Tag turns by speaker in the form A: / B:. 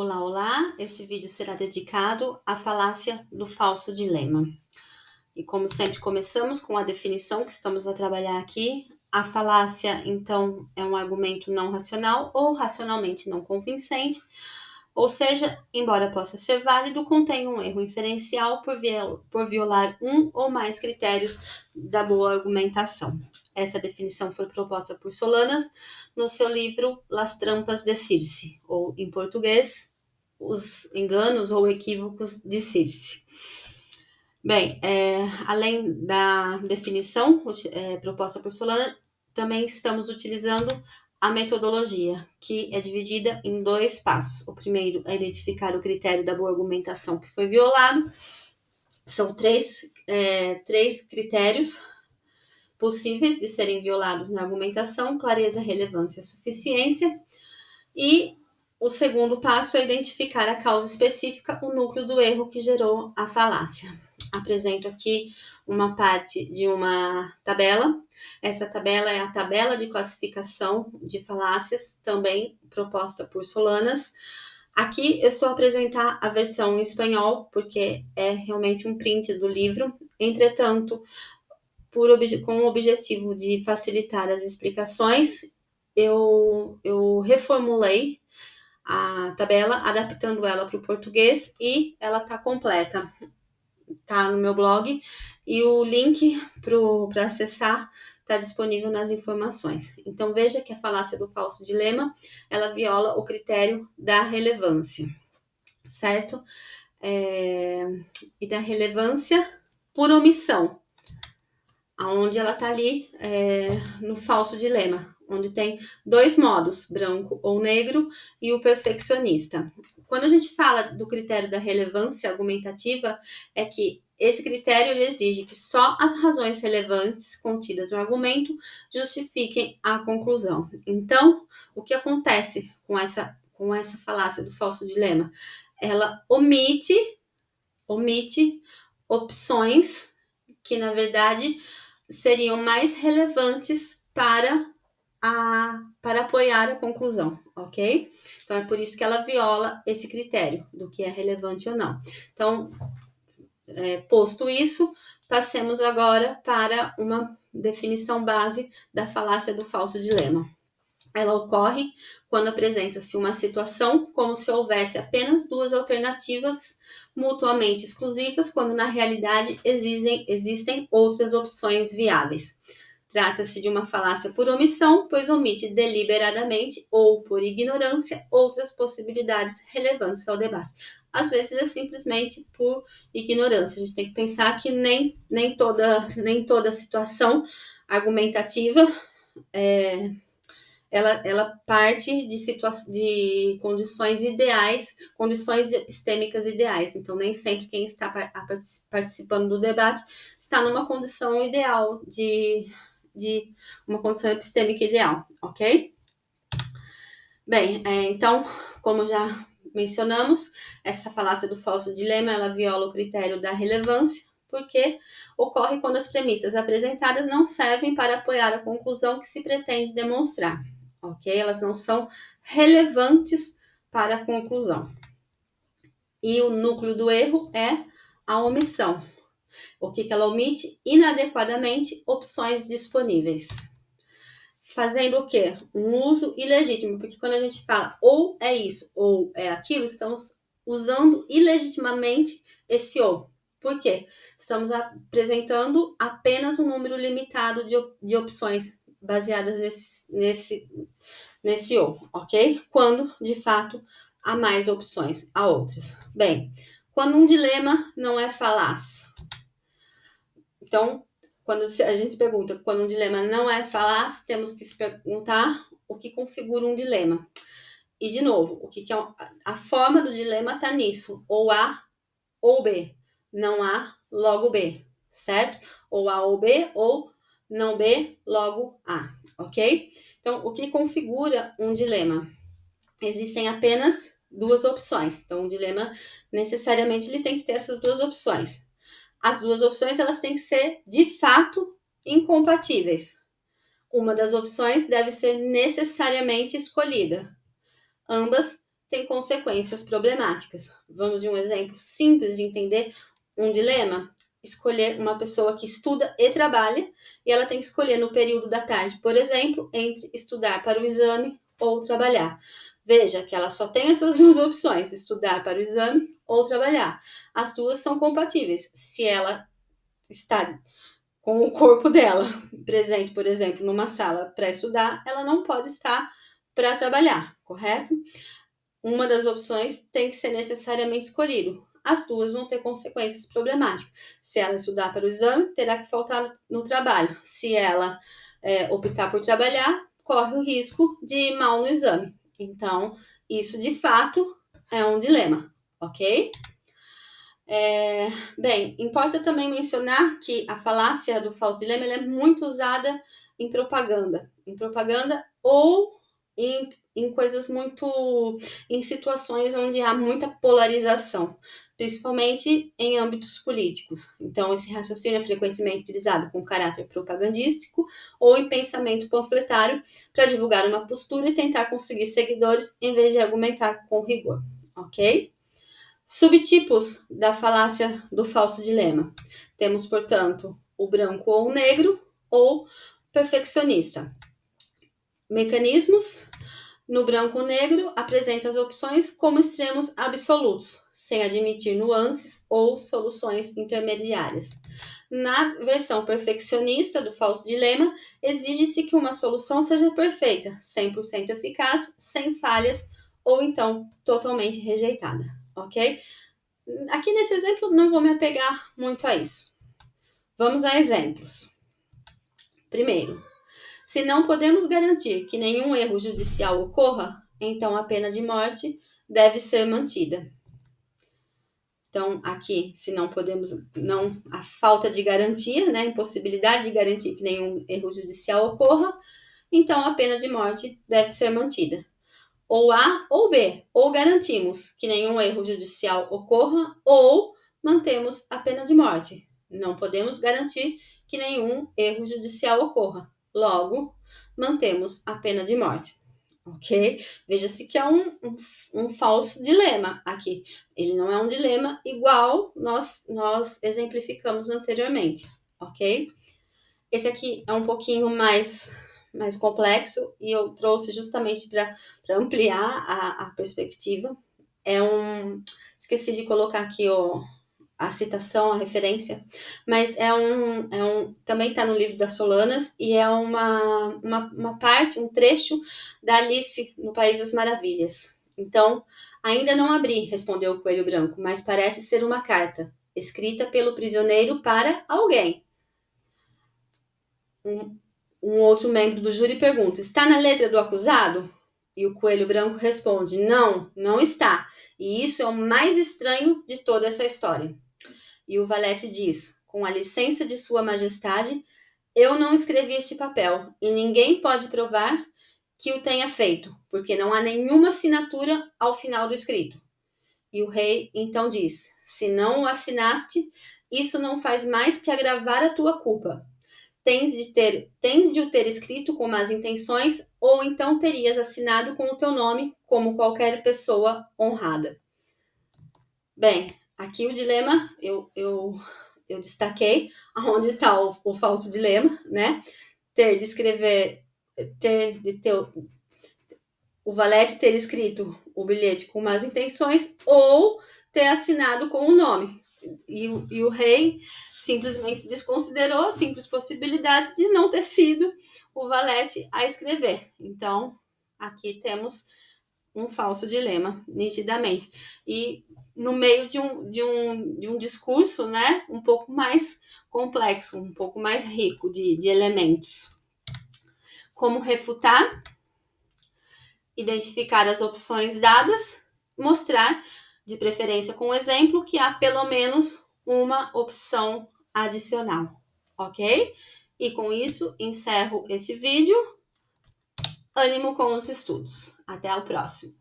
A: Olá, olá! Este vídeo será dedicado à falácia do falso dilema. E como sempre, começamos com a definição que estamos a trabalhar aqui. A falácia, então, é um argumento não racional ou racionalmente não convincente, ou seja, embora possa ser válido, contém um erro inferencial por violar um ou mais critérios da boa argumentação. Essa definição foi proposta por Solanas no seu livro Las Trampas de Circe, ou em português, Os Enganos ou Equívocos de Circe. Bem, além da definição proposta por Solana, também estamos utilizando a metodologia, que é dividida em 2 passos. O primeiro é identificar o critério da boa argumentação que foi violado. São três critérios possíveis de serem violados na argumentação: clareza, relevância, suficiência. E o segundo passo é identificar a causa específica, o núcleo do erro que gerou a falácia. Apresento aqui uma parte de uma tabela. Essa tabela é a tabela de classificação de falácias, também proposta por Solanas. Aqui eu estou a apresentar a versão em espanhol, porque é realmente um print do livro. Entretanto, com o objetivo de facilitar as explicações, eu reformulei a tabela, adaptando ela para o português, e ela está completa. Está no meu blog, e o link para acessar está disponível nas informações. Então, veja que a falácia do falso dilema, ela viola o critério da relevância, certo? E da relevância por omissão, onde ela está ali no falso dilema, onde tem 2 modos, branco ou negro, e o perfeccionista. Quando a gente fala do critério da relevância argumentativa, é que esse critério ele exige que só as razões relevantes contidas no argumento justifiquem a conclusão. Então, o que acontece com essa falácia do falso dilema? Ela omite opções que, na verdade, seriam mais relevantes para apoiar a conclusão, ok? Então, é por isso que ela viola esse critério do que é relevante ou não. Então, posto isso, passemos agora para uma definição base da falácia do falso dilema. Ela ocorre quando apresenta-se uma situação como se houvesse apenas 2 alternativas mutuamente exclusivas, quando na realidade existem outras opções viáveis. Trata-se de uma falácia por omissão, pois omite deliberadamente ou por ignorância outras possibilidades relevantes ao debate. Às vezes é simplesmente por ignorância. A gente tem que pensar que nem toda situação argumentativa ela parte de condições ideais, condições epistêmicas ideais. Então, nem sempre quem está participando do debate está numa condição ideal de uma condição epistêmica ideal, ok? Bem, então, como já mencionamos, essa falácia do falso dilema, ela viola o critério da relevância, porque ocorre quando as premissas apresentadas não servem para apoiar a conclusão que se pretende demonstrar, ok? Elas não são relevantes para a conclusão. E o núcleo do erro é a omissão. O que ela omite? Inadequadamente opções disponíveis. Fazendo o quê? Um uso ilegítimo, porque quando a gente fala ou é isso ou é aquilo, estamos usando ilegitimamente esse ou. Por quê? Estamos apresentando apenas um número limitado de opções baseadas nesse ou, ok? Quando, de fato, há mais opções, há outras. Bem, quando um dilema não é falaz. Então, quando a gente se pergunta quando um dilema não é falaz, temos que se perguntar o que configura um dilema. E, de novo, o que é a forma do dilema está nisso, ou A ou B. Não A, logo B, certo? Ou A ou B, ou não B, logo A, ok? Então, o que configura um dilema? Existem apenas 2 opções. Então, um dilema, necessariamente, ele tem que ter essas 2 opções. As 2 opções elas têm que ser, de fato, incompatíveis. Uma das opções deve ser necessariamente escolhida. Ambas tem consequências problemáticas. Vamos de um exemplo simples de entender um dilema? Escolher uma pessoa que estuda e trabalha, e ela tem que escolher no período da tarde, por exemplo, entre estudar para o exame ou trabalhar. Veja que ela só tem essas duas opções, estudar para o exame ou trabalhar. As duas são compatíveis. Se ela está com o corpo dela presente, por exemplo, numa sala para estudar, ela não pode estar para trabalhar, correto? Uma das opções tem que ser necessariamente escolhido. As duas vão ter consequências problemáticas. Se ela estudar para o exame, terá que faltar no trabalho. Se ela optar por trabalhar, corre o risco de ir mal no exame. Então, isso de fato é um dilema, ok? Bem, importa também mencionar que a falácia do falso dilema é muito usada em propaganda ou em coisas muito, em situações onde há muita polarização, principalmente em âmbitos políticos. Então, esse raciocínio é frequentemente utilizado com caráter propagandístico ou em pensamento panfletário para divulgar uma postura e tentar conseguir seguidores em vez de argumentar com rigor, ok? Subtipos da falácia do falso dilema. Temos, portanto, o branco ou o negro ou perfeccionista. Mecanismos. No branco ou negro, apresenta as opções como extremos absolutos, sem admitir nuances ou soluções intermediárias. Na versão perfeccionista do falso dilema, exige-se que uma solução seja perfeita, 100% eficaz, sem falhas ou então totalmente rejeitada, ok? Aqui nesse exemplo não vou me apegar muito a isso. Vamos a exemplos. Primeiro, se não podemos garantir que nenhum erro judicial ocorra, então a pena de morte deve ser mantida. Então, aqui, se não podemos, a falta de garantia, né, impossibilidade de garantir que nenhum erro judicial ocorra, então a pena de morte deve ser mantida. Ou A ou B, ou garantimos que nenhum erro judicial ocorra, ou mantemos a pena de morte. Não podemos garantir que nenhum erro judicial ocorra. Logo, mantemos a pena de morte. Ok? Veja-se que é um falso dilema aqui. Ele não é um dilema igual nós exemplificamos anteriormente. Ok? Esse aqui é um pouquinho mais complexo e eu trouxe justamente para ampliar a perspectiva. Esqueci de colocar aqui a citação, a referência, mas também está no livro das Solanas e é uma parte, um trecho da Alice no País das Maravilhas. Então, ainda não abri, respondeu o Coelho Branco, mas parece ser uma carta, escrita pelo prisioneiro para alguém. Um outro membro do júri pergunta, está na letra do acusado? E o Coelho Branco responde, não, não está. E isso é o mais estranho de toda essa história. E o valete diz, com a licença de sua majestade, eu não escrevi este papel e ninguém pode provar que o tenha feito, porque não há nenhuma assinatura ao final do escrito. E o rei então diz, se não o assinaste, isso não faz mais que agravar a tua culpa. Tens de o ter escrito com más intenções, ou então terias assinado com o teu nome, como qualquer pessoa honrada. Bem, aqui o dilema, eu destaquei onde está o falso dilema, né? O valete ter escrito o bilhete com más intenções, ou ter assinado com o nome. E o rei simplesmente desconsiderou a simples possibilidade de não ter sido o valete a escrever. Então, aqui temos um falso dilema, nitidamente. E no meio de um discurso, né, um pouco mais complexo, um pouco mais rico de elementos. Como refutar? Identificar as opções dadas, mostrar, de preferência com exemplo, que há pelo menos uma opção adicional, ok? E com isso, encerro esse vídeo. Ânimo com os estudos. Até o próximo.